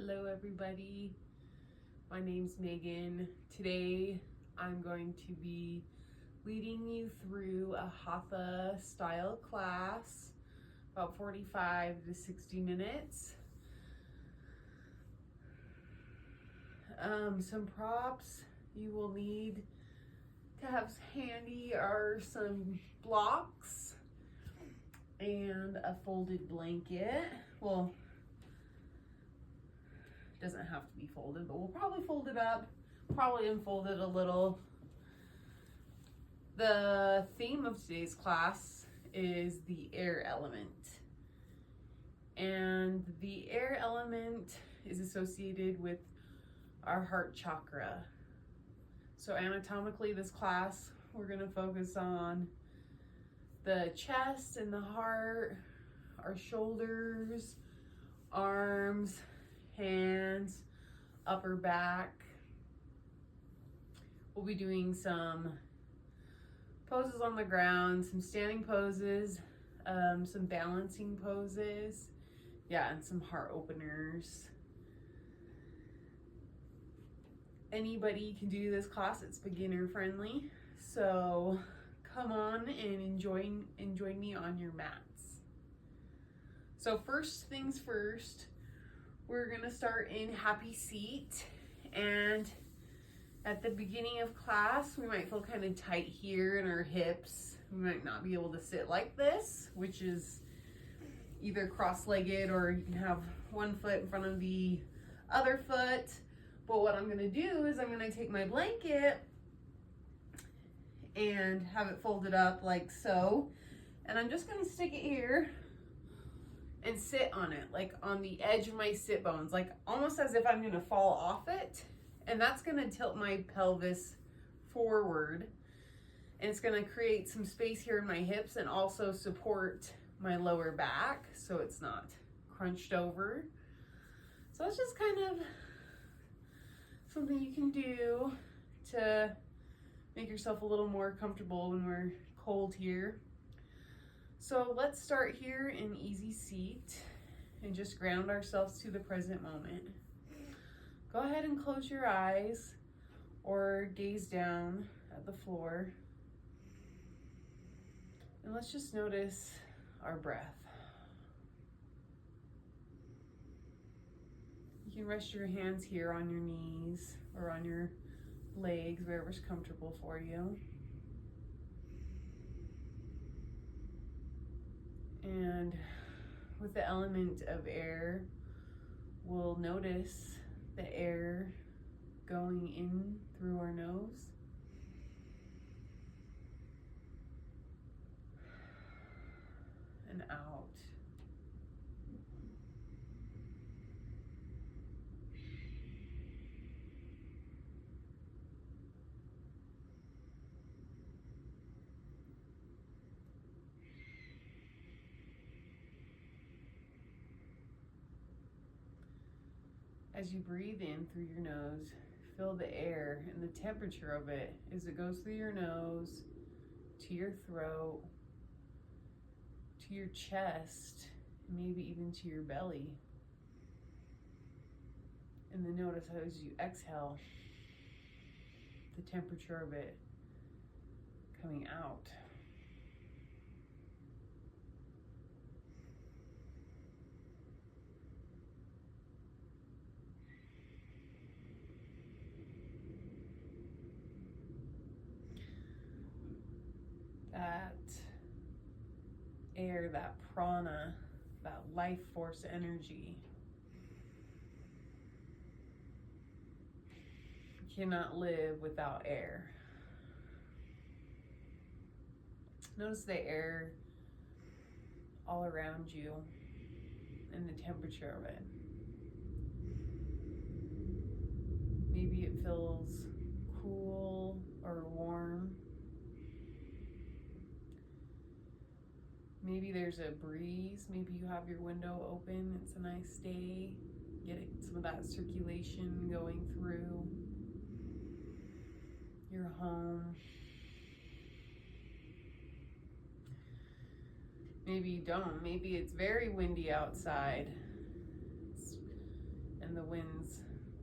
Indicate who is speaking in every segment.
Speaker 1: Hello everybody, my name's Megan. Today I'm going to be leading you through a Hatha style class, about 45 to 60 minutes. Some props you will need to have handy are some blocks and a folded blanket. Well, it doesn't have to be folded, but we'll probably fold it up, probably unfold it a little. The theme of today's class is the air element. And the air element is associated with our heart chakra. So anatomically, this class, we're going to focus on the chest and the heart, our shoulders, arms, hands, upper back. We'll be doing some poses on the ground, some standing poses, some balancing poses, and some heart openers. Anybody can do this class. It's beginner friendly, so come on and join me on your mats. So first things first, we're gonna start in happy seat, and at the beginning of class we might feel kind of tight here in our hips. We might not be able to sit like this, which is either cross-legged or you can have one foot in front of the other foot. But what I'm going to do is I'm going to take my blanket and have it folded up like so. And I'm just going to stick it here and sit on it, like on the edge of my sit bones, like almost as if I'm going to fall off it. And that's going to tilt my pelvis forward. And it's going to create some space here in my hips and also support my lower back so it's not crunched over. So it's just kind of something you can do to make yourself a little more comfortable when we're cold here. So let's start here in easy seat and just ground ourselves to the present moment. Go ahead and close your eyes or gaze down at the floor. And let's just notice our breath. You can rest your hands here on your knees or on your legs, wherever's comfortable for you. And with the element of air, we'll notice the air going in through our nose and out. As you breathe in through your nose, feel the air and the temperature of it as it goes through your nose, to your throat, to your chest, maybe even to your belly. And then notice how as you exhale, the temperature of it coming out. That air, that prana, that life force energy. You cannot live without air. Notice the air all around you and the temperature of it. Maybe it feels cool or warm. Maybe there's a breeze. Maybe you have your window open. It's a nice day. Getting some of that circulation going through your home. Maybe you don't. Maybe it's very windy outside. and the wind's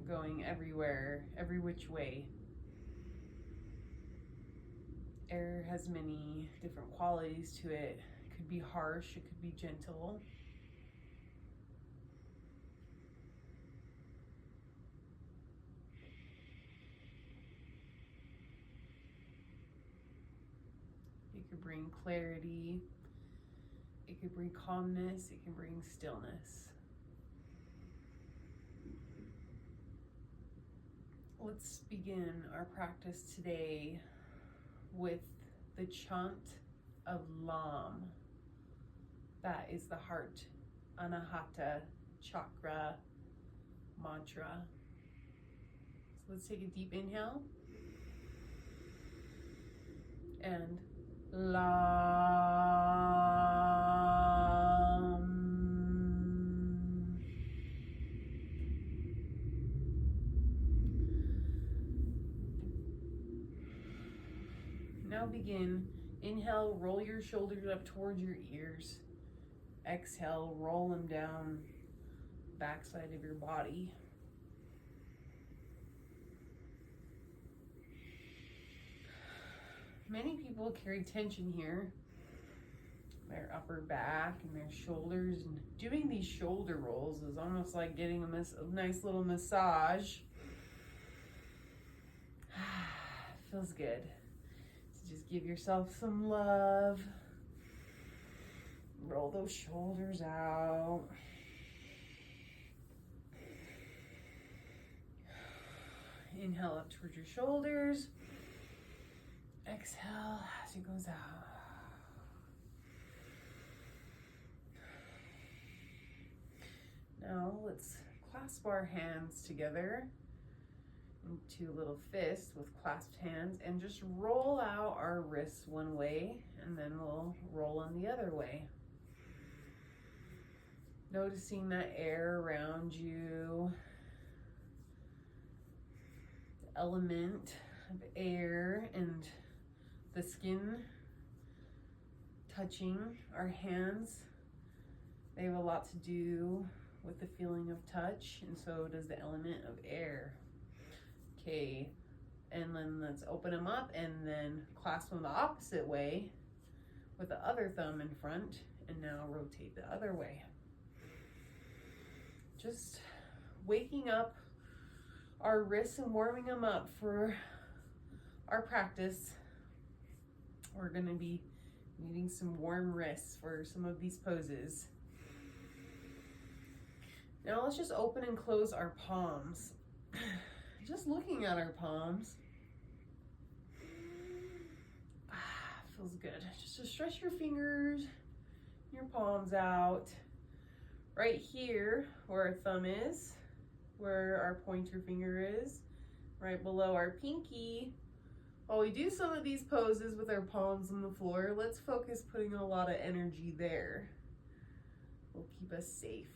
Speaker 1: going everywhere, every which way. Air has many different qualities to it. It could be harsh, it could be gentle. It could bring clarity, it could bring calmness, it can bring stillness. Let's begin our practice today with the chant of Lam. That is the heart Anahata Chakra mantra. So let's take a deep inhale. And Lam. Now begin. Inhale, roll your shoulders up towards your ears. Exhale, roll them down the backside of your body. Many people carry tension here, their upper back and their shoulders, and doing these shoulder rolls is almost like getting a nice little massage. Feels good. So just give yourself some love. Roll those shoulders out. Inhale up towards your shoulders. Exhale as it goes out. Now let's clasp our hands together into a little fist with clasped hands and just roll out our wrists one way, and then we'll roll on the other way. Noticing that air around you, the element of air and the skin touching our hands. They have a lot to do with the feeling of touch, and so does the element of air. Okay, and then let's open them up and then clasp them the opposite way with the other thumb in front, and now rotate the other way. Just waking up our wrists and warming them up for our practice. We're going to be needing some warm wrists for some of these poses. Now let's just open and close our palms. Just looking at our palms feels good. Just to stretch your fingers, your palms out. Right here where our thumb is, where our pointer finger is, right below our pinky. While we do some of these poses with our palms on the floor, let's focus putting a lot of energy there. Will keep us safe.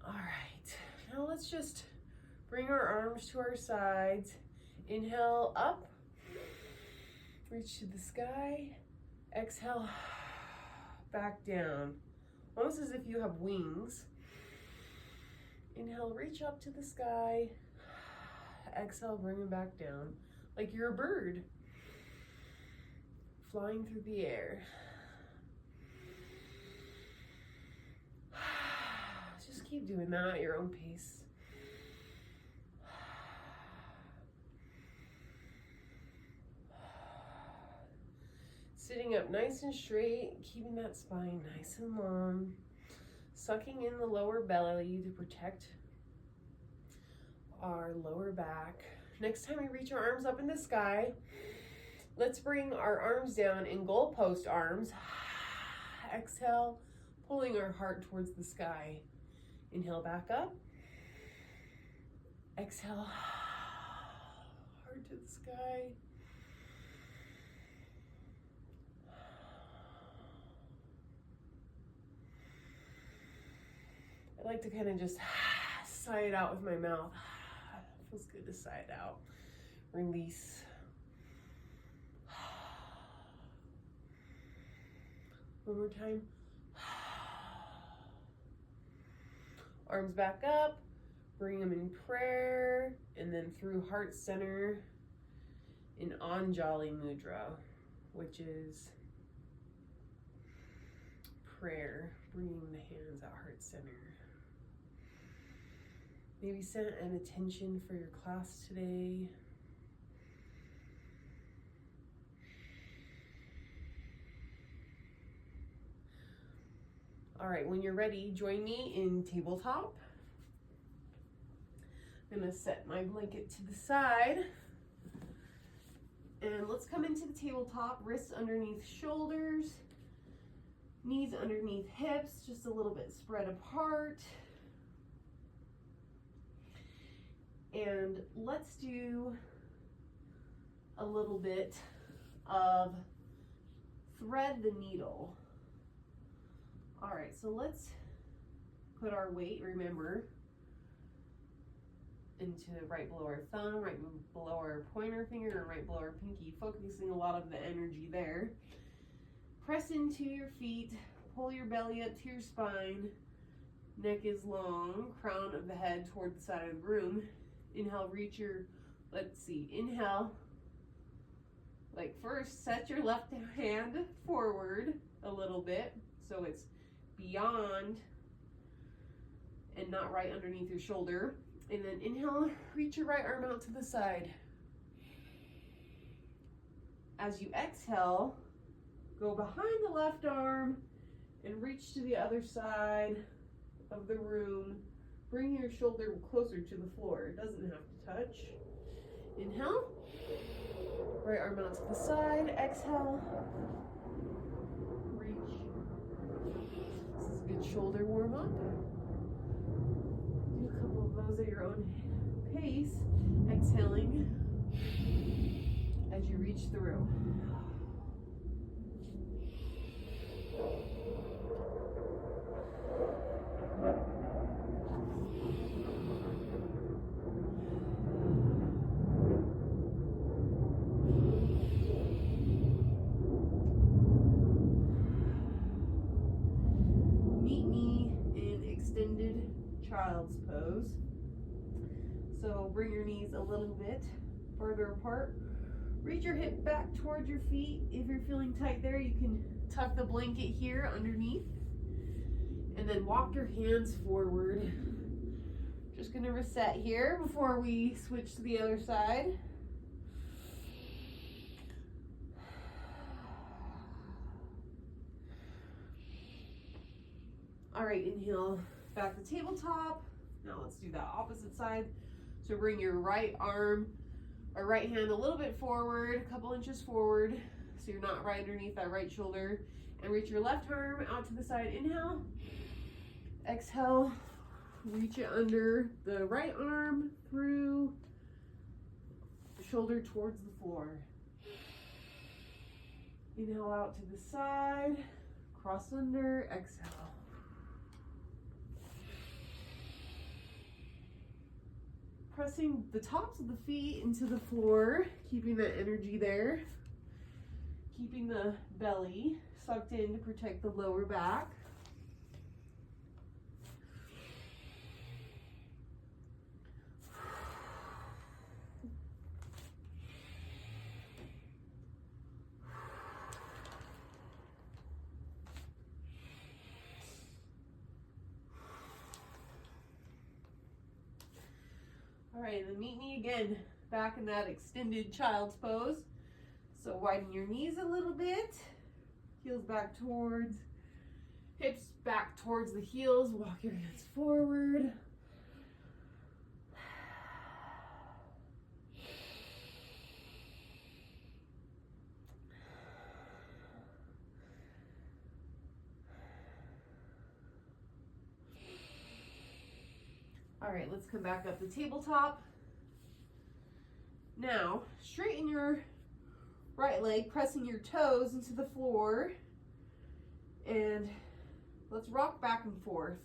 Speaker 1: All right, now let's just bring our arms to our sides. Inhale up, reach to the sky. Exhale, back down, almost as if you have wings. Inhale, reach up to the sky. Exhale, bring them back down, like you're a bird flying through the air. Just keep doing that at your own pace. Sitting up nice and straight, keeping that spine nice and long. Sucking in the lower belly to protect our lower back. Next time we reach our arms up in the sky, let's bring our arms down in goalpost arms. Exhale, pulling our heart towards the sky. Inhale, back up. Exhale, heart to the sky. I like to kind of just sigh it out with my mouth. It feels good to sigh it out. Release. One more time. Arms back up, bring them in prayer, and then through heart center in Anjali Mudra, which is prayer, bringing the hands at heart center. Maybe set an intention for your class today. All right, when you're ready, join me in tabletop. I'm gonna set my blanket to the side. And let's come into the tabletop, wrists underneath shoulders, knees underneath hips, just a little bit spread apart. And let's do a little bit of thread the needle. All right, so let's put our weight, remember, into right below our thumb, right below our pointer finger, and right below our pinky, focusing a lot of the energy there. Press into your feet, pull your belly up to your spine, neck is long, crown of the head toward the side of the room. Inhale, reach your, inhale. Like first, set your left hand forward a little bit, so it's beyond and not right underneath your shoulder. And then inhale, reach your right arm out to the side. As you exhale, go behind the left arm and reach to the other side of the room. Bring your shoulder closer to the floor. It doesn't have to touch. Inhale, right arm out to the side. Exhale, reach. This is a good shoulder warm up. Do a couple of those at your own pace. Exhaling as you reach through. Child's pose. So bring your knees a little bit further apart. Reach your hip back towards your feet. If you're feeling tight there, you can tuck the blanket here underneath. And then walk your hands forward. Just gonna reset here before we switch to the other side. All right, inhale. Back to tabletop. Now let's do that opposite side. So bring your right arm or right hand a little bit forward, a couple inches forward, so you're not right underneath that right shoulder. And reach your left arm out to the side. Inhale. Exhale. Reach it under the right arm through the shoulder towards the floor. Inhale out to the side. Cross under. Exhale. Pressing the tops of the feet into the floor, keeping that energy there. Keeping the belly sucked in to protect the lower back. All right, then meet me again back in that extended child's pose. So widen your knees a little bit, heels back towards, hips back towards the heels, walk your hands forward. All right, let's come back up the tabletop. Now, straighten your right leg, pressing your toes into the floor. And let's rock back and forth,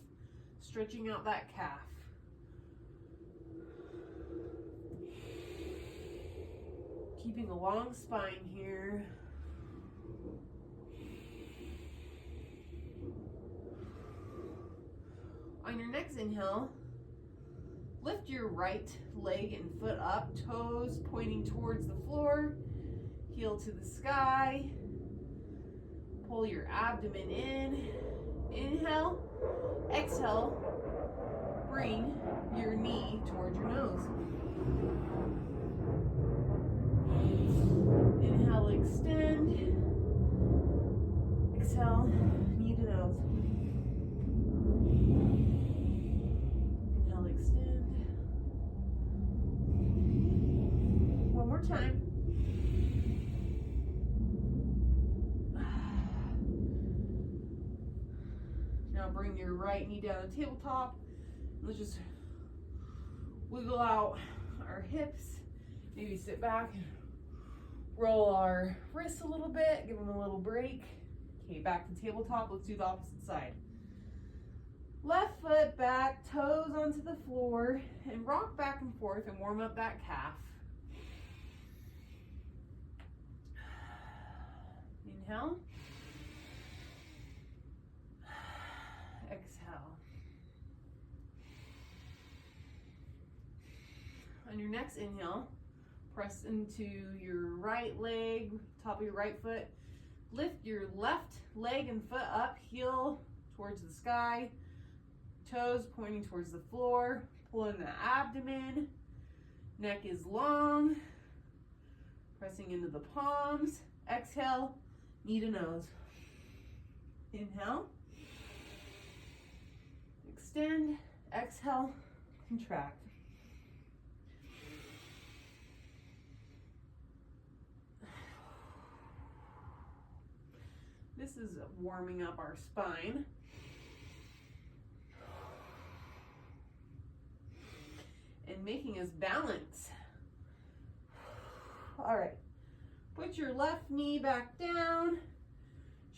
Speaker 1: stretching out that calf. Keeping a long spine here. On your next inhale, lift your right leg and foot up, toes pointing towards the floor, heel to the sky. Pull your abdomen in. Inhale, exhale, bring your knee towards your nose. Inhale, extend. Exhale, knee to nose. Inhale, extend. One more time. Now bring your right knee down the tabletop. Let's just wiggle out our hips. Maybe sit back and roll our wrists a little bit, give them a little break. Okay, back to tabletop. Let's do the opposite side. Left foot back, toes onto the floor, and rock back and forth and warm up that calf. Inhale. Exhale. On your next inhale, press into your right leg, top of your right foot. Lift your left leg and foot up, heel towards the sky, toes pointing towards the floor. Pull in the abdomen, neck is long, pressing into the palms. Exhale, knee to nose. Inhale, extend, exhale, contract. This is warming up our spine. And making us balance. All right, put your left knee back down.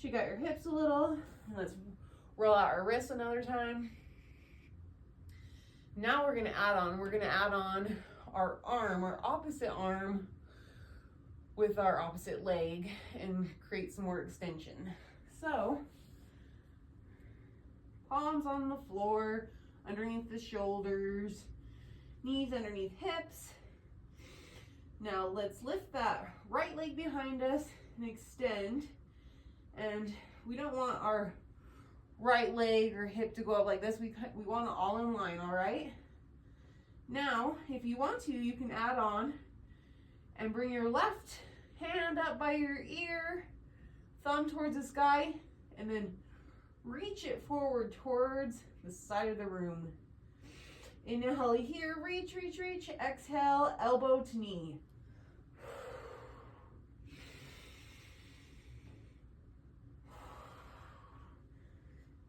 Speaker 1: Shake out your hips a little. Let's roll out our wrists another time. Now we're gonna add on our arm, our opposite arm with our opposite leg and create some more extension. So, palms on the floor, underneath the shoulders, knees underneath hips. Now let's lift that right leg behind us and extend. And we don't want our right leg or hip to go up like this. We want it all in line, all right? Now, if you want to, you can add on and bring your left hand up by your ear, thumb towards the sky, and then reach it forward towards the side of the room. Inhale here, reach, reach, reach. Exhale, elbow to knee.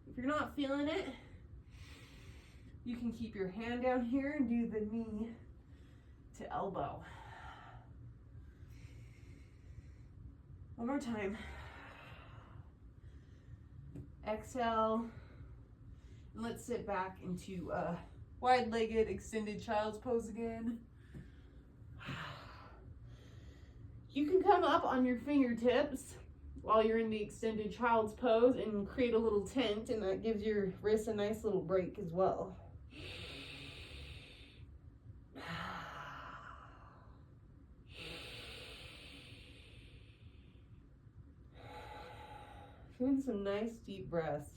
Speaker 1: If you're not feeling it, you can keep your hand down here and do the knee to elbow. One more time. Exhale. And let's sit back into a wide-legged extended child's pose again. You can come up on your fingertips while you're in the extended child's pose and create a little tent, and that gives your wrists a nice little break as well. Doing some nice deep breaths.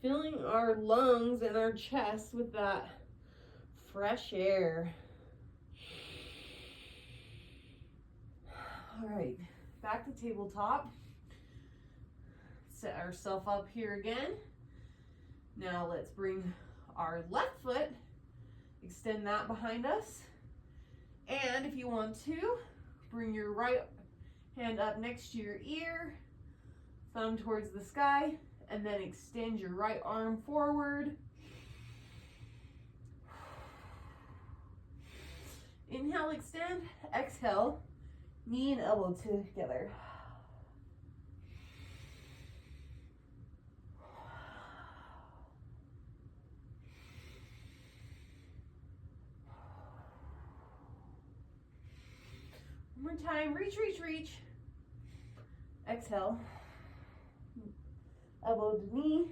Speaker 1: Filling our lungs and our chest with that fresh air. All right, back to tabletop. Set ourselves up here again. Now let's bring our left foot, extend that behind us. And if you want to, bring your right hand up next to your ear, thumb towards the sky, and then extend your right arm forward. Inhale, extend. Exhale, knee and elbow together. One more time. Reach, reach, reach. Exhale. Elbow to knee.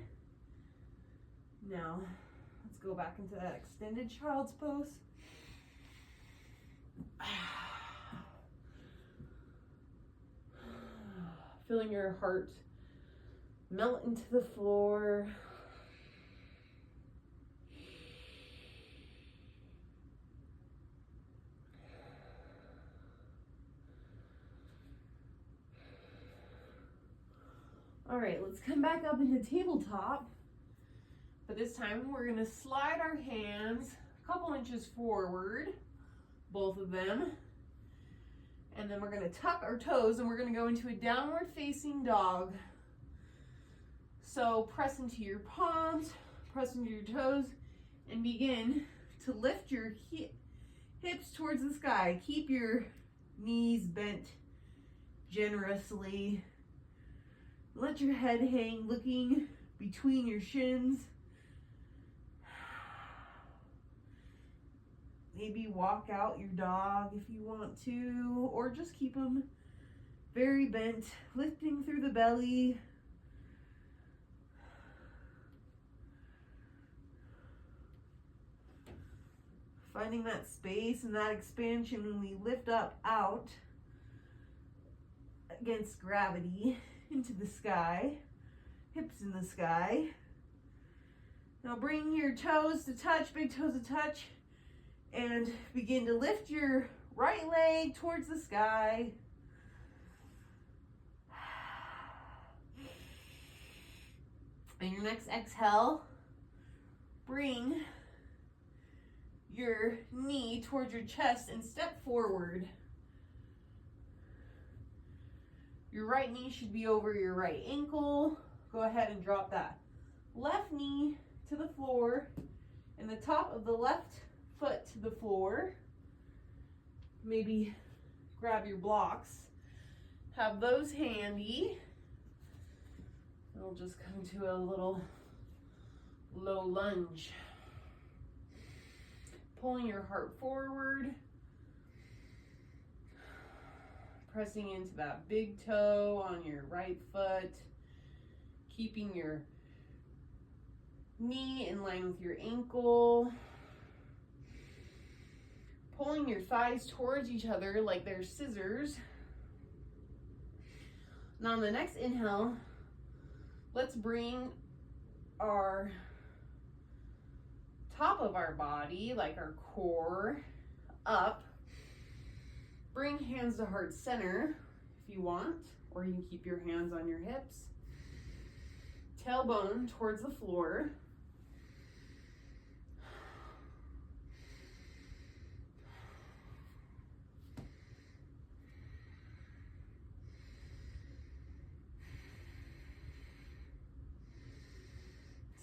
Speaker 1: Now go back into that extended child's pose. Feeling your heart melt into the floor. All right, let's come back up into tabletop. But this time we're gonna slide our hands a couple inches forward, both of them. And then we're gonna tuck our toes and we're gonna go into a downward facing dog. So press into your palms, press into your toes, and begin to lift your hips towards the sky. Keep your knees bent generously. Let your head hang, looking between your shins. Maybe walk out your dog if you want to, or just keep them very bent, lifting through the belly. Finding that space and that expansion when we lift up out against gravity into the sky, hips in the sky. Now bring your toes to touch, big toes to touch, and begin to lift your right leg towards the sky. And your next exhale, bring your knee towards your chest and step forward. Your right knee should be over your right ankle. Go ahead and drop that left knee to the floor and the top of the left foot to the floor. Maybe grab your blocks. Have those handy. I'll just come to a little low lunge. Pulling your heart forward. Pressing into that big toe on your right foot. Keeping your knee in line with your ankle. Pulling your thighs towards each other like they're scissors. Now on the next inhale, let's bring our top of our body, like our core, up. Bring hands to heart center if you want, or you can keep your hands on your hips. Tailbone towards the floor.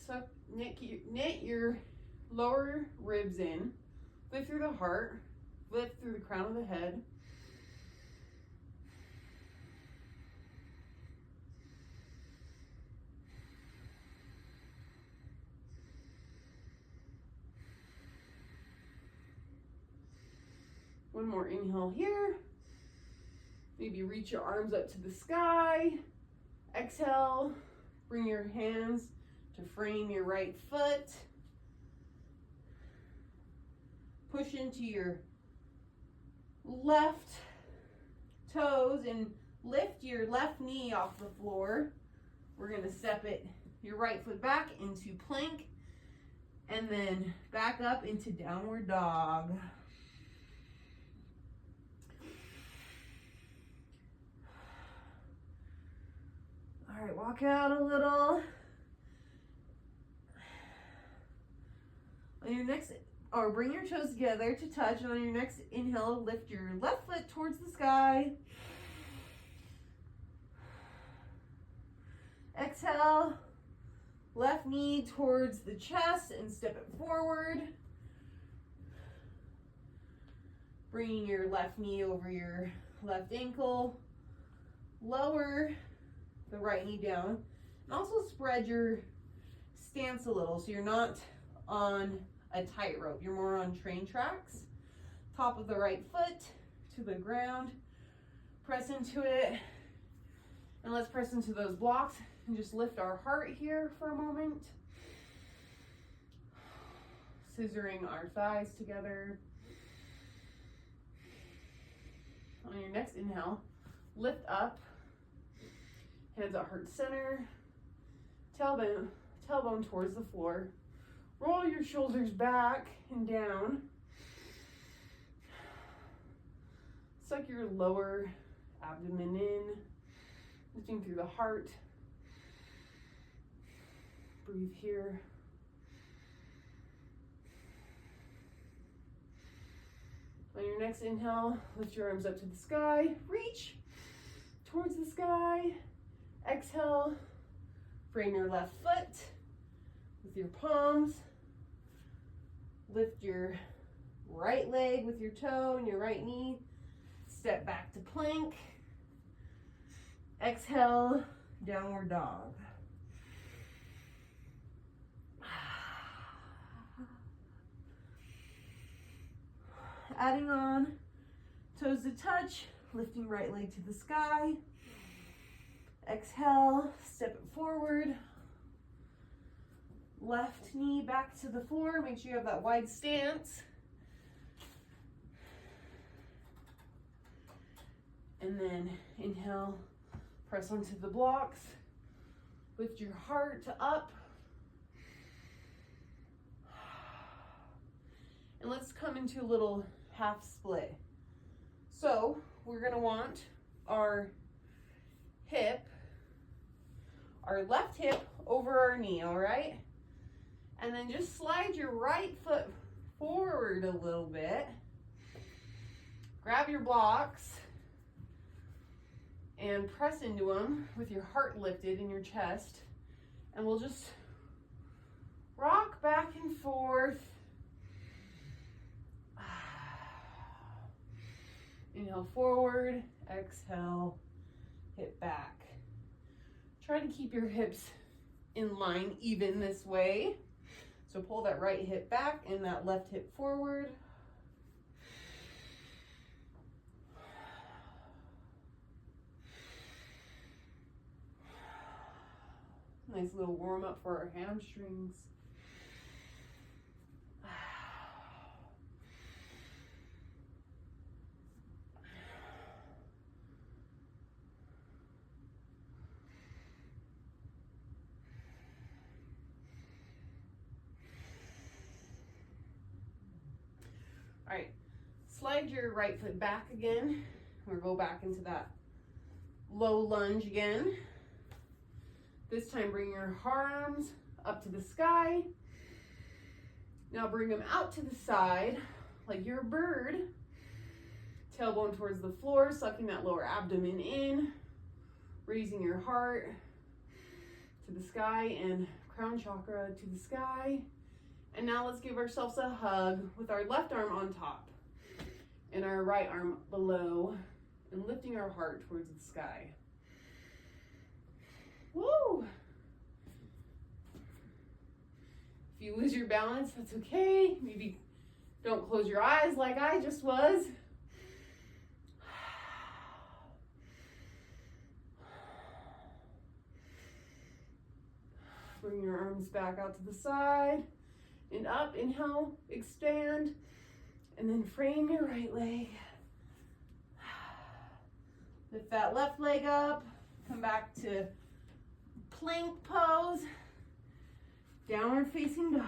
Speaker 1: So knit your lower ribs in, lift through the heart, lift through the crown of the head. One more inhale here. Maybe reach your arms up to the sky. Exhale, bring your hands to frame your right foot. Push into your left toes and lift your left knee off the floor. We're going to step your right foot back into plank and then back up into downward dog. All right, walk out a little. On your next, or bring your toes together to touch, and on your next inhale, lift your left foot towards the sky. Exhale, left knee towards the chest and step it forward. Bringing your left knee over your left ankle. Lower the right knee down. And also spread your stance a little so you're not on a tightrope. You're more on train tracks. Top of the right foot to the ground. Press into it. And let's press into those blocks and just lift our heart here for a moment. Scissoring our thighs together. On your next inhale, lift up, hands at heart center, tailbone towards the floor. Roll your shoulders back and down. Suck your lower abdomen in, lifting through the heart. Breathe here. On your next inhale, lift your arms up to the sky. Reach towards the sky. Exhale, frame your left foot with your palms. Lift your right leg with your toe and your right knee. Step back to plank. Exhale, downward dog. Adding on, toes to touch, lifting right leg to the sky. Exhale, step it forward. Left knee back to the floor. Make sure you have that wide stance. And then inhale, press onto the blocks. Lift your heart up. And let's come into a little half split. So we're gonna want our left hip over our knee, all right? And then just slide your right foot forward a little bit. Grab your blocks and press into them with your heart lifted in your chest. And we'll just rock back and forth. Inhale forward, exhale, hip back. Try to keep your hips in line even this way. So pull that right hip back and that left hip forward. Nice little warm up for our hamstrings. All right, slide your right foot back again, or go back into that low lunge again. This time bring your arms up to the sky. Now bring them out to the side like you're a bird. Tailbone towards the floor, sucking that lower abdomen in, raising your heart to the sky and crown chakra to the sky. And now let's give ourselves a hug with our left arm on top and our right arm below, and lifting our heart towards the sky. Woo! If you lose your balance, that's okay. Maybe don't close your eyes like I just was. Bring your arms back out to the side and up. Inhale, expand, and then frame your right leg. Lift that left leg up. Come back to plank pose. Downward facing dog.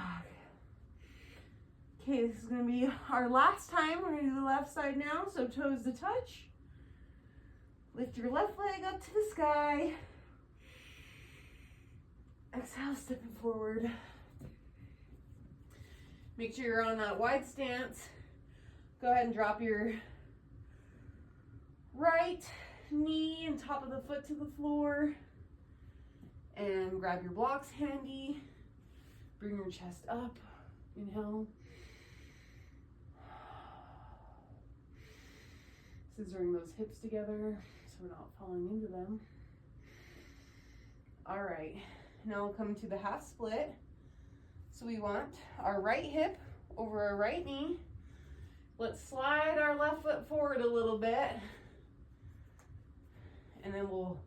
Speaker 1: Okay, this is going to be our last time. We're going to do the left side now. So toes to touch. Lift your left leg up to the sky. Exhale, stepping forward. Make sure you're on that wide stance. Go ahead and drop your right knee and top of the foot to the floor. And grab your blocks handy. Bring your chest up. Inhale. Scissoring those hips together so we're not falling into them. All right, now we'll come to the half split. So we want our right hip over our right knee. Let's slide our left foot forward a little bit. And then we'll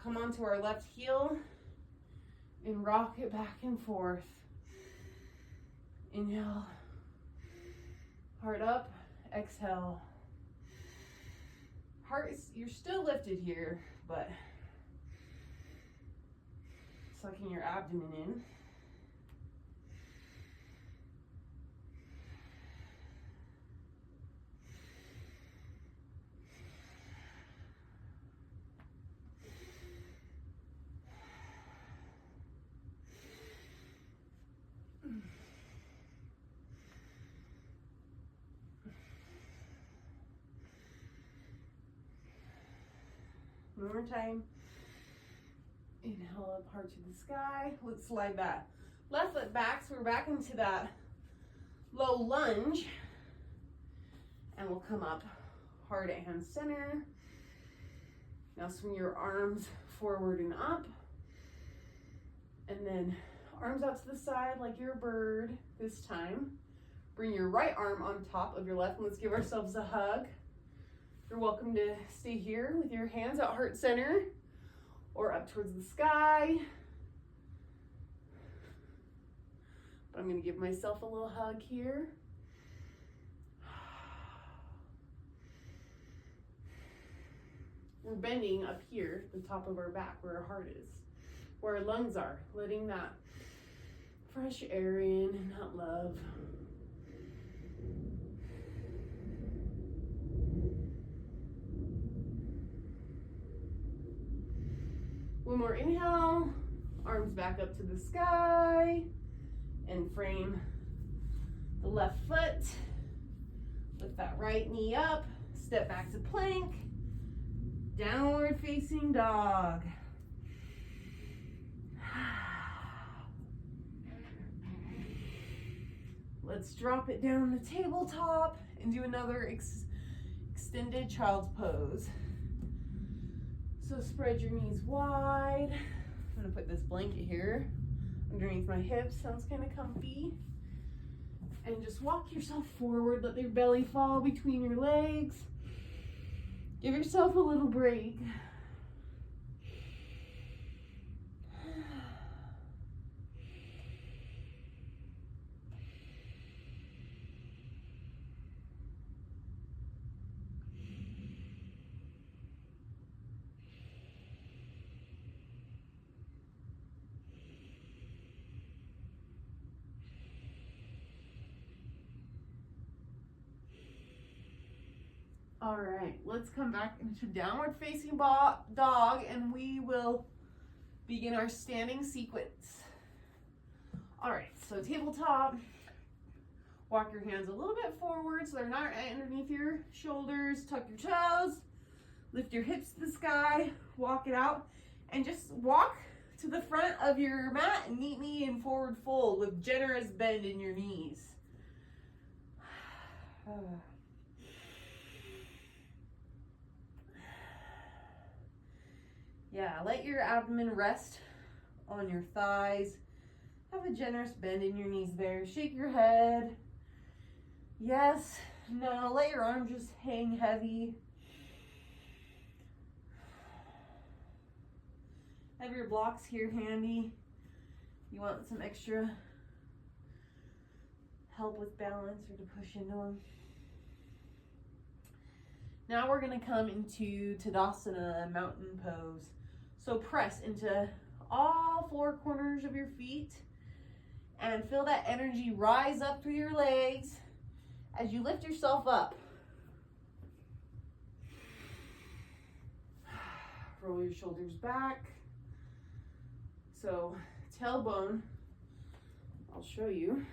Speaker 1: come onto our left heel and rock it back and forth. Inhale, heart up, exhale. Heart is, you're still lifted here, but sucking your abdomen in. One more time. Inhale up, heart to the sky. Let's slide that left foot back, so we're back into that low lunge. And we'll come up hard at hand center. Now swing your arms forward and up. And then arms out to the side like you're a bird this time. Bring your right arm on top of your left, and let's give ourselves a hug. You're welcome to stay here with your hands at heart center or up towards the sky. But I'm going to give myself a little hug here. We're bending up here, the top of our back, where our heart is, where our lungs are, letting that fresh air in and that love. One more inhale, arms back up to the sky, and frame the left foot. Lift that right knee up, step back to plank, downward facing dog. Let's drop it down the tabletop and do another extended child's pose. So spread your knees wide. I'm gonna put this blanket here underneath my hips, sounds kind of comfy. And just walk yourself forward, let your belly fall between your legs. Give yourself a little break. All right, let's come back into downward facing dog, and we will begin our standing sequence. All right, so tabletop, walk your hands a little bit forward so they're not underneath your shoulders, tuck your toes, lift your hips to the sky, walk it out, and just walk to the front of your mat and meet me in forward fold with generous bend in your knees. Yeah, let your abdomen rest on your thighs. Have a generous bend in your knees there. Shake your head. Yes, no, let your arms just hang heavy. Have your blocks here handy. You want some extra help with balance or to push into them. Now we're gonna come into Tadasana, mountain pose. So press into all four corners of your feet and feel that energy rise up through your legs as you lift yourself up. Roll your shoulders back. So tailbone, I'll show you.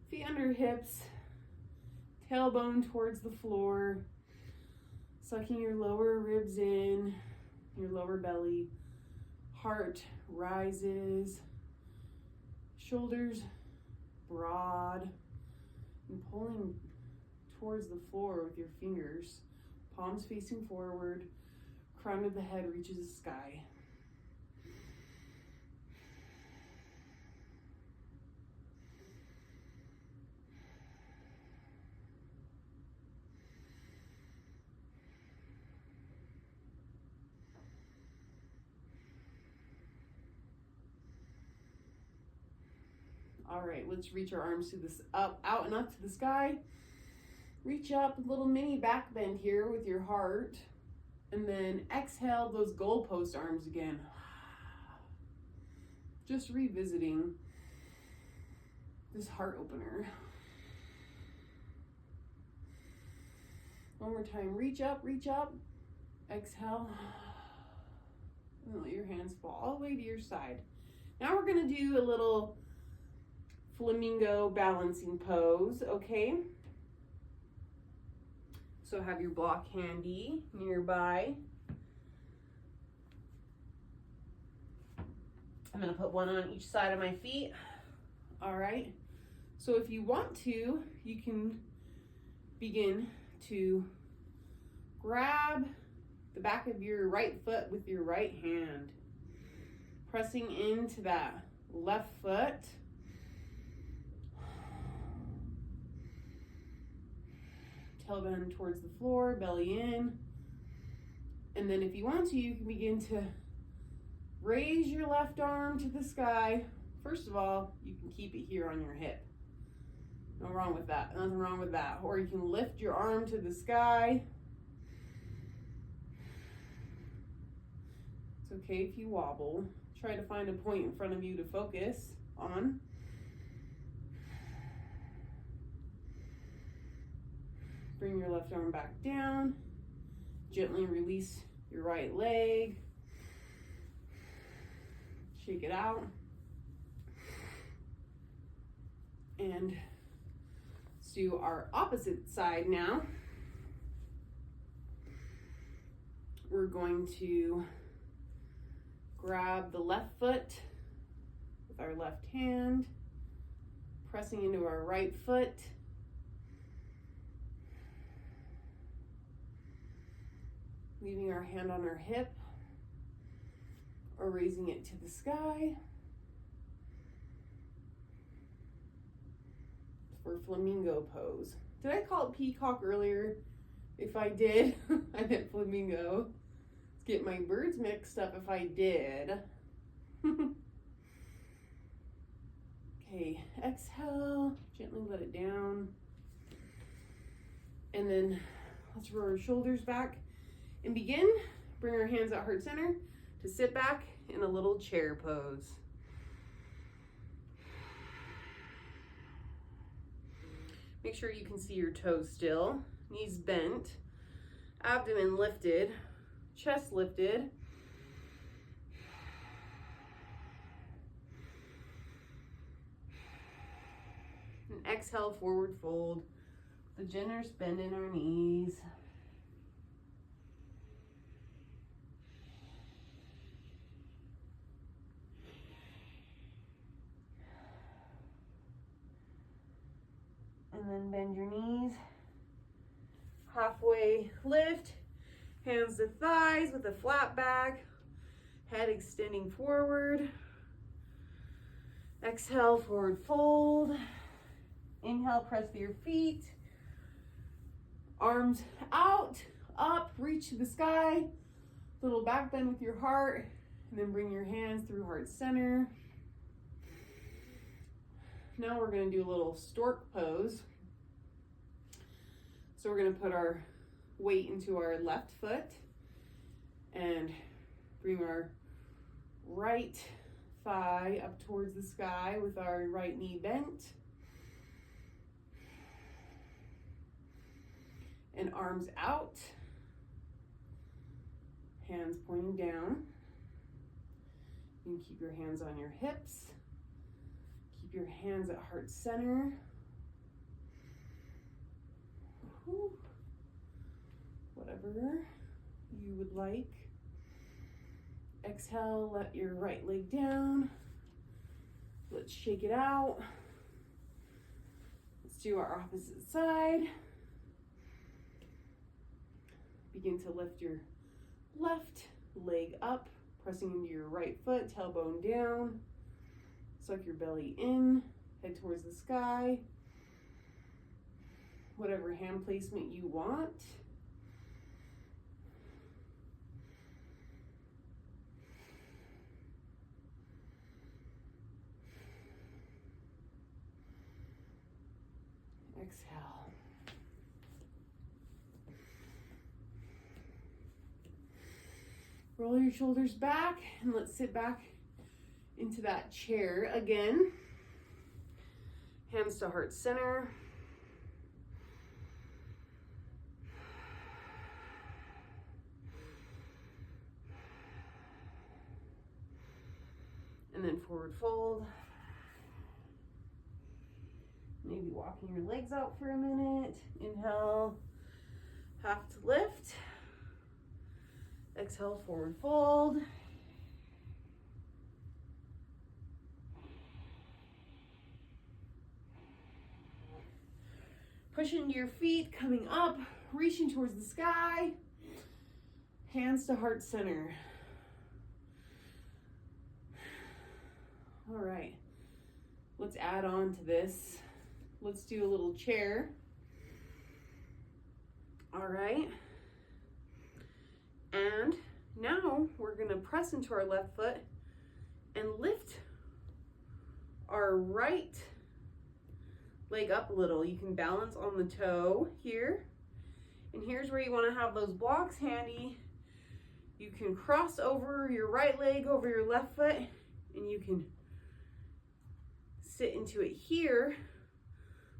Speaker 1: Feet under hips, tailbone towards the floor, sucking your lower ribs in, your lower belly. Heart rises, shoulders broad, and pulling towards the floor with your fingers, palms facing forward, crown of the head reaches the sky. All right, let's reach our arms to this out and up to the sky. Reach up, a little mini back bend here with your heart. And then exhale those goalpost arms again. Just revisiting this heart opener. One more time, reach up, exhale. And let your hands fall all the way to your side. Now we're gonna do a little flamingo balancing pose, okay? So have your block handy nearby. I'm gonna put one on each side of my feet. All right. So if you want to, you can begin to grab the back of your right foot with your right hand, pressing into that left foot. Tailbone towards the floor, belly in. And then if you want to, you can begin to raise your left arm to the sky. First of all, you can keep it here on your hip. No wrong with that, nothing wrong with that. Or you can lift your arm to the sky. It's okay if you wobble. Try to find a point in front of you to focus on. Bring your left arm back down. Gently release your right leg. Shake it out. And let's do our opposite side now. We're going to grab the left foot with our left hand, pressing into our right foot. Leaving our hand on our hip or raising it to the sky for flamingo pose. Did I call it peacock earlier? If I did, I meant flamingo. Let's get my birds mixed up if I did. Okay, exhale, gently let it down. And then let's roll our shoulders back. And begin, bring our hands at heart center to sit back in a little chair pose. Make sure you can see your toes still, knees bent, abdomen lifted, chest lifted. And exhale, forward fold, the generous bend in our knees. And then bend your knees, halfway lift, hands to thighs with a flat back, head extending forward. Exhale, forward fold. Inhale, press to your feet. Arms out, up, reach to the sky. Little back bend with your heart, and then bring your hands through heart center. Now we're going to do a little stork pose. So we're going to put our weight into our left foot and bring our right thigh up towards the sky with our right knee bent. And arms out, hands pointing down. You can keep your hands on your hips. Keep your hands at heart center. Whatever you would like. Exhale, let your right leg down. Let's shake it out. Let's do our opposite side. Begin to lift your left leg up, pressing into your right foot, tailbone down. Suck your belly in, head towards the sky. Whatever hand placement you want. Exhale. Roll your shoulders back and let's sit back into that chair again. Hands to heart center. And then forward fold. Maybe walking your legs out for a minute. Inhale, half to lift. Exhale, forward fold. Pushing your feet, coming up, reaching towards the sky. Hands to heart center. All right, let's add on to this. Let's do a little chair. All right. And now we're gonna press into our left foot and lift our right leg up a little. You can balance on the toe here. And here's where you wanna have those blocks handy. You can cross over your right leg over your left foot and you can sit into it here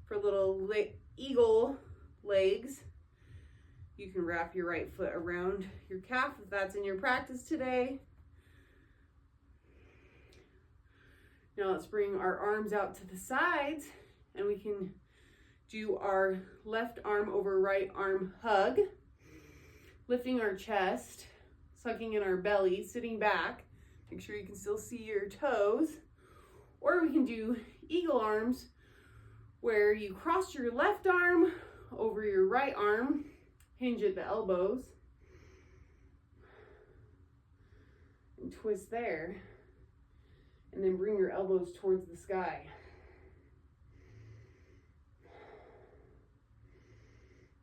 Speaker 1: for little eagle legs. You can wrap your right foot around your calf if that's in your practice today. Now let's bring our arms out to the sides and we can do our left arm over right arm hug, lifting our chest, sucking in our belly, sitting back. Make sure you can still see your toes. Or we can do eagle arms where you cross your left arm over your right arm, hinge at the elbows, and twist there, and then bring your elbows towards the sky.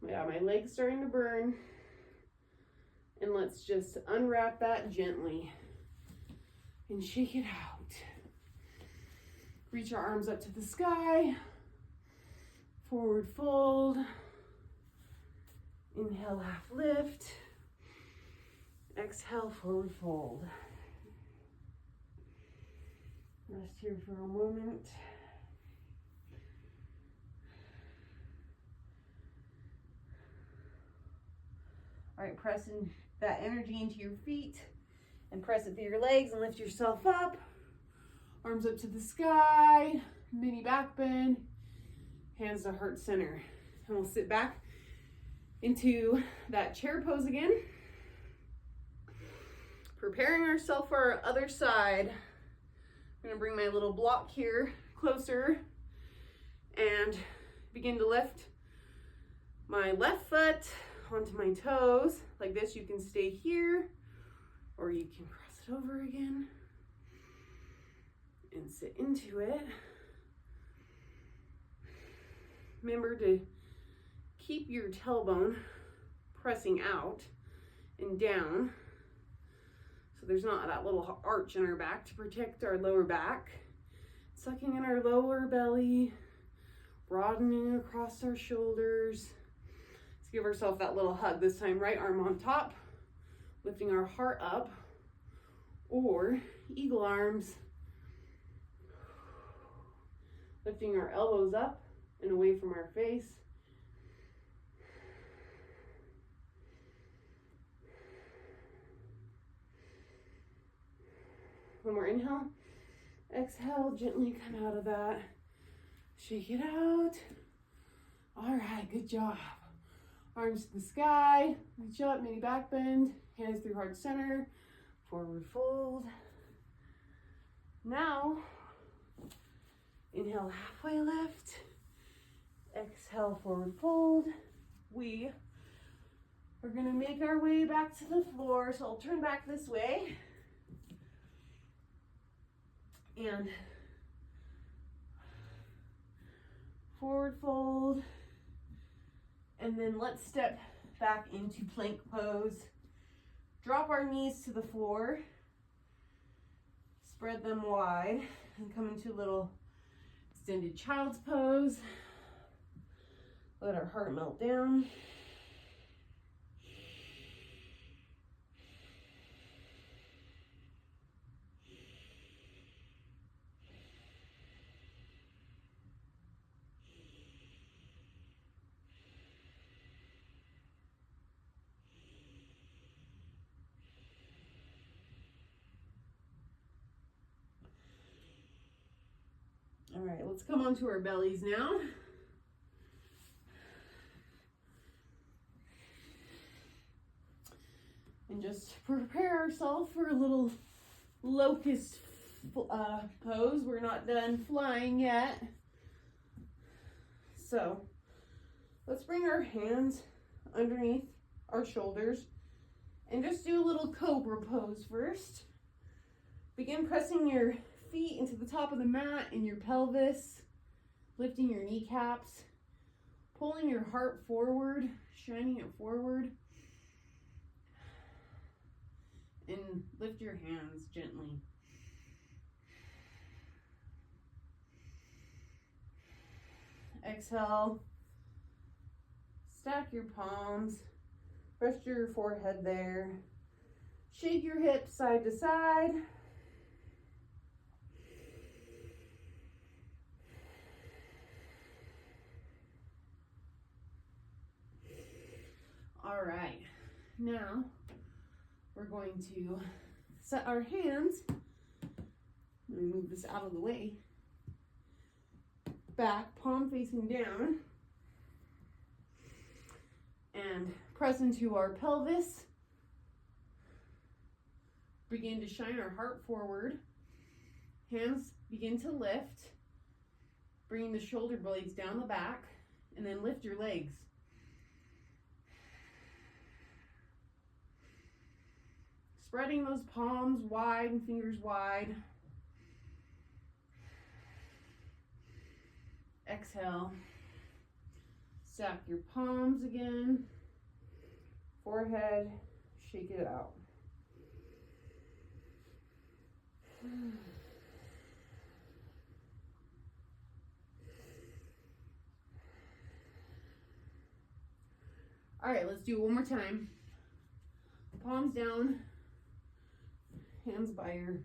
Speaker 1: Yeah, my leg's starting to burn, and let's just unwrap that gently and shake it out. Reach our arms up to the sky, forward fold, inhale, half lift, exhale, forward fold. Rest here for a moment. All right, pressing that energy into your feet and press it through your legs and lift yourself up. Arms up to the sky, mini back bend, hands to heart center. And we'll sit back into that chair pose again. Preparing ourselves for our other side. I'm gonna bring my little block here closer and begin to lift my left foot onto my toes. Like this, you can stay here or you can cross it over again and sit into it. Remember to keep your tailbone pressing out and down so there's not that little arch in our back to protect our lower back. Sucking in our lower belly, broadening across our shoulders. Let's give ourselves that little hug. This time, right arm on top, lifting our heart up, or eagle arms, lifting our elbows up and away from our face. One more inhale. Exhale, gently come out of that. Shake it out. All right, good job. Arms to the sky, reach up, mini back bend, hands through heart center, forward fold. Now, inhale, halfway lift. Exhale, forward fold. We are gonna make our way back to the floor. So I'll turn back this way. And forward fold. And then let's step back into plank pose. Drop our knees to the floor. Spread them wide and come into a little extended child's pose. Let our heart melt down. All right, let's come onto our bellies now. And just prepare ourselves for a little locust pose. We're not done flying yet. So let's bring our hands underneath our shoulders and just do a little cobra pose first. Begin pressing your feet into the top of the mat and your pelvis, lifting your kneecaps, pulling your heart forward, shining it forward, and lift your hands gently. Exhale, stack your palms, rest your forehead there, shake your hips side to side. All right, now we're going to set our hands, let me move this out of the way, back, palm facing down, and press into our pelvis. Begin to shine our heart forward. Hands begin to lift, bringing the shoulder blades down the back, and then lift your legs. Spreading those palms wide and fingers wide. Exhale. Stack your palms again. Forehead, shake it out. All right, let's do it one more time. Palms down. Hands by your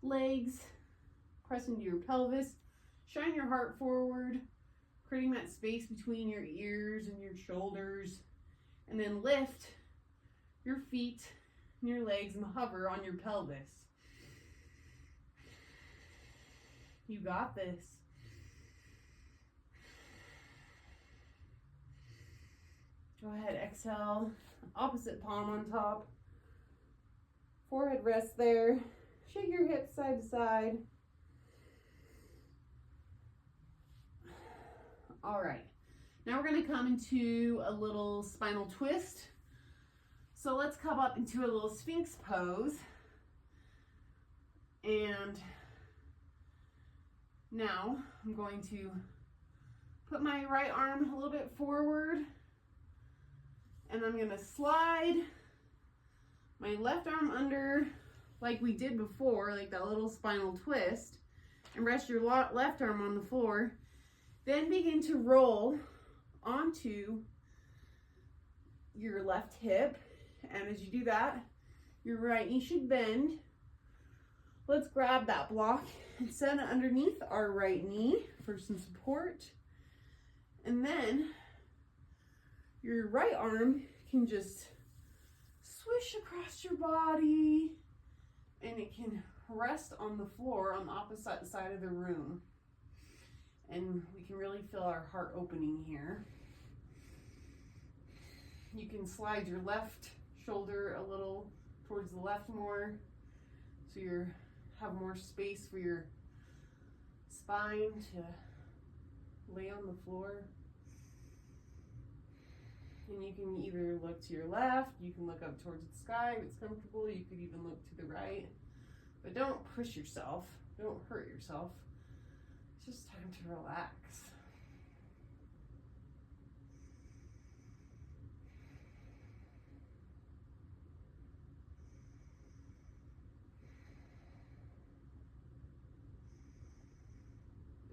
Speaker 1: legs, press into your pelvis, shine your heart forward, creating that space between your ears and your shoulders, and then lift your feet and your legs and hover on your pelvis. You got this. Go ahead, exhale, opposite palm on top. Forehead rests there. Shake your hips side to side. All right. Now we're going to come into a little spinal twist. So let's come up into a little Sphinx pose. And now I'm going to put my right arm a little bit forward. And I'm going to slide my left arm under like we did before, like that little spinal twist, and rest your left arm on the floor. Then begin to roll onto your left hip. And as you do that, your right knee should bend. Let's grab that block and set it underneath our right knee for some support. And then your right arm can just swish across your body, and it can rest on the floor on the opposite side of the room. And we can really feel our heart opening here. You can slide your left shoulder a little towards the left more, so you have more space for your spine to lay on the floor. And you can either look to your left, you can look up towards the sky if it's comfortable, you could even look to the right. But don't push yourself, don't hurt yourself. It's just time to relax.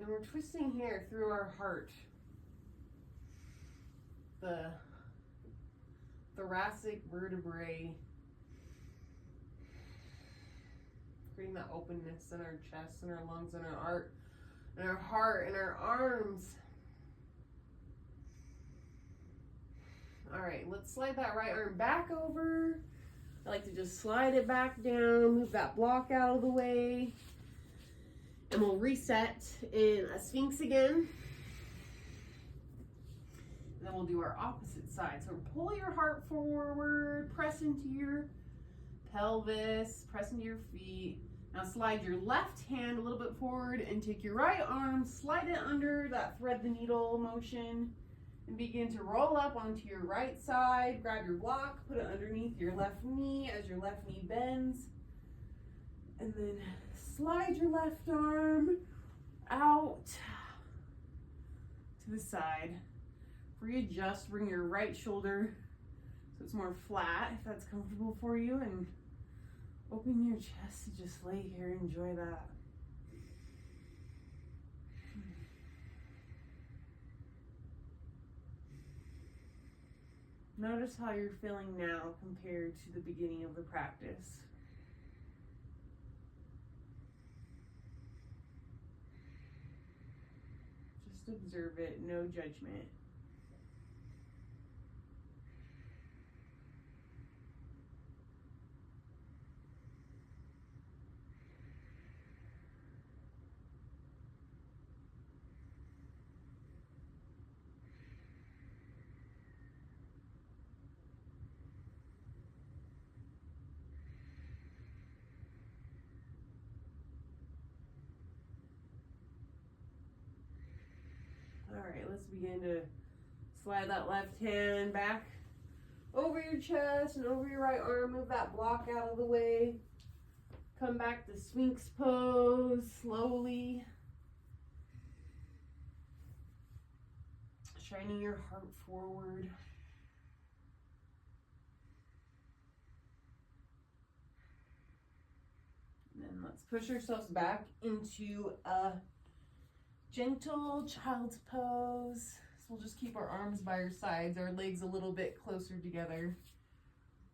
Speaker 1: And we're twisting here through our heart. the thoracic vertebrae, creating that openness in our chest and our lungs and our heart and our arms. All right, let's slide that right arm back over. I like to just slide it back down, move that block out of the way, and we'll reset in a Sphinx again. And then we'll do our opposite side. So pull your heart forward, press into your pelvis, press into your feet. Now slide your left hand a little bit forward and take your right arm, slide it under that thread the needle motion, and begin to roll up onto your right side. Grab your block, put it underneath your left knee as your left knee bends. And then slide your left arm out to the side. Readjust, bring your right shoulder so it's more flat if that's comfortable for you, and open your chest to just lay here and enjoy that. Notice how you're feeling now compared to the beginning of the practice. Just observe it, no judgment. All right, let's begin to slide that left hand back over your chest and over your right arm. Move that block out of the way. Come back to Sphinx pose slowly. Shining your heart forward. And then let's push ourselves back into a gentle child's pose. So we'll just keep our arms by our sides, our legs a little bit closer together.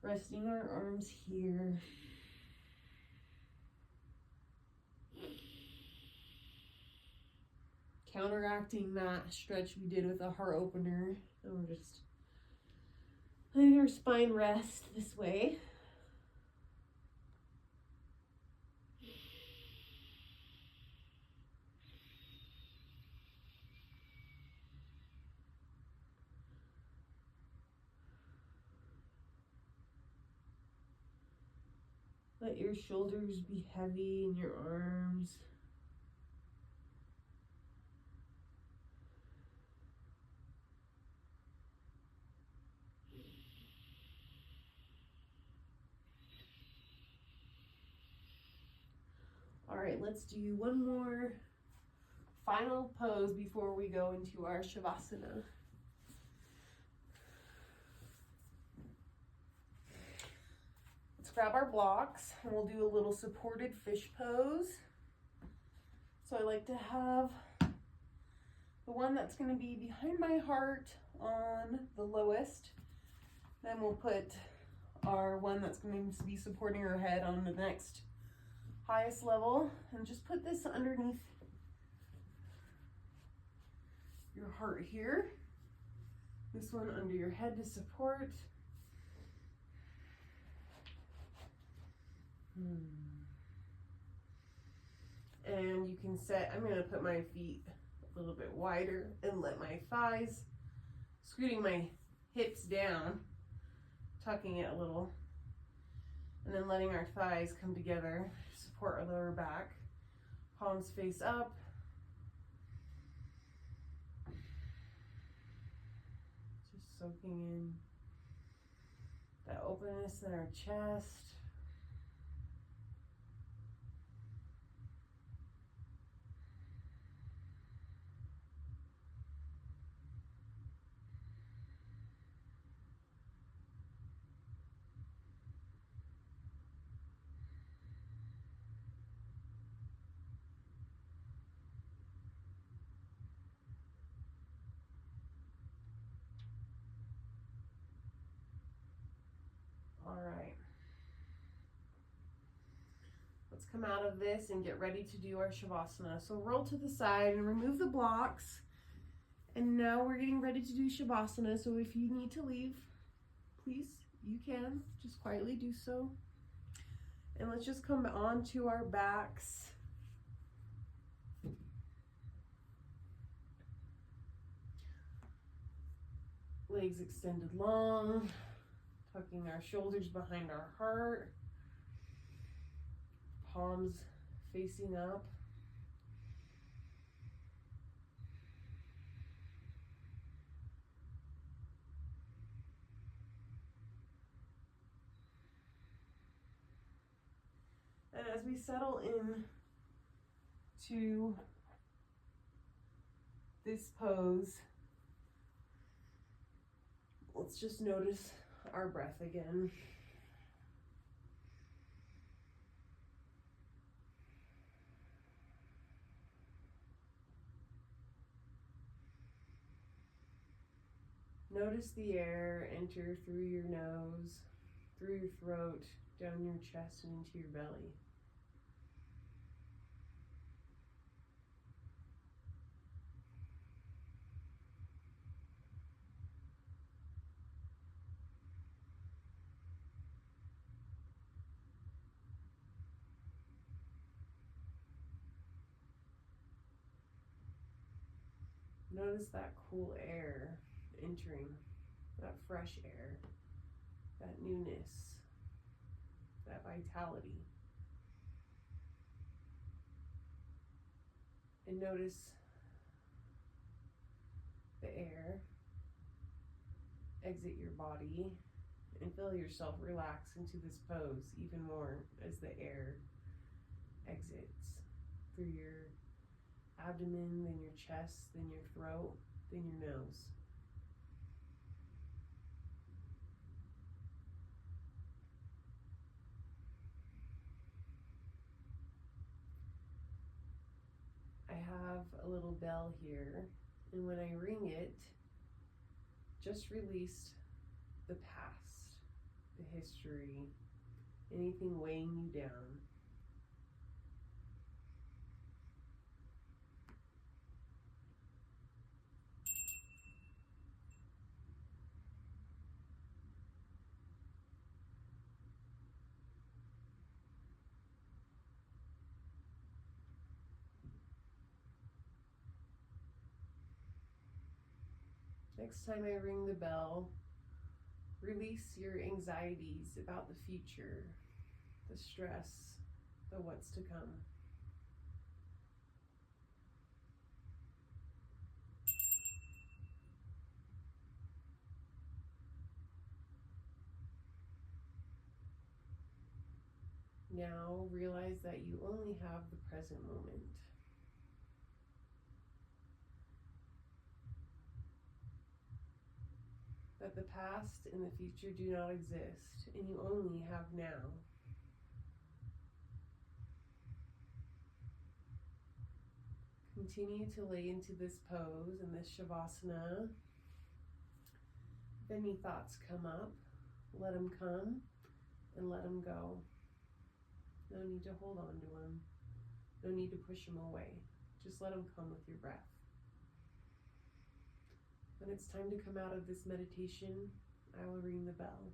Speaker 1: Resting our arms here. Counteracting that stretch we did with a heart opener. And we're just letting our spine rest this way. Let your shoulders be heavy in your arms. All right, let's do one more final pose before we go into our Shavasana. Let's grab our blocks and we'll do a little supported fish pose. So I like to have the one that's going to be behind my heart on the lowest. Then we'll put our one that's going to be supporting our head on the next highest level, and just put this underneath your heart here. This one under your head to support. And you can set, I'm going to put my feet a little bit wider and let my thighs, scooting my hips down, tucking it a little, and then letting our thighs come together, support our lower back, palms face up. Just soaking in that openness in our chest. come out of this and get ready to do our Shavasana. So roll to the side and remove the blocks. And now we're getting ready to do Shavasana. So if you need to leave, please, you can. Just quietly do so. And let's just come on to our backs. Legs extended long, tucking our shoulders behind our heart, palms facing up. And as we settle in to this pose, let's just notice our breath again. Notice the air enter through your nose, through your throat, down your chest and into your belly. Notice that cool air entering, that fresh air, that newness, that vitality. And notice the air exit your body and feel yourself relax into this pose even more as the air exits through your abdomen, then your chest, then your throat, then your nose. I have a little bell here, and when I ring it, just release the past, the history, anything weighing you down. Next time I ring the bell, release your anxieties about the future, the stress, the what's to come. Now realize that you only have the present moment. That the past and the future do not exist, and you only have now. Continue to lay into this pose and this Shavasana. If any thoughts come up, let them come and let them go. No need to hold on to them. No need to push them away. Just let them come with your breath. When it's time to come out of this meditation, I will ring the bell.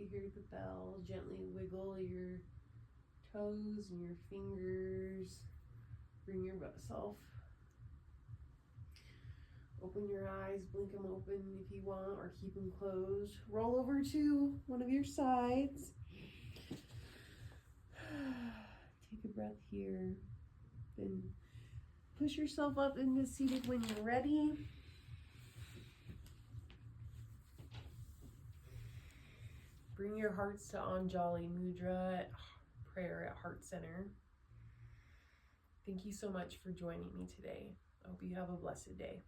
Speaker 1: you hear the bell. Gently wiggle your toes and your fingers. Bring yourself. Open your eyes, blink them open if you want, or keep them closed. Roll over to one of your sides. Take a breath here. Then push yourself up into seated when you're ready. Bring your hearts to Anjali Mudra, prayer at Heart Center. Thank you so much for joining me today. I hope you have a blessed day.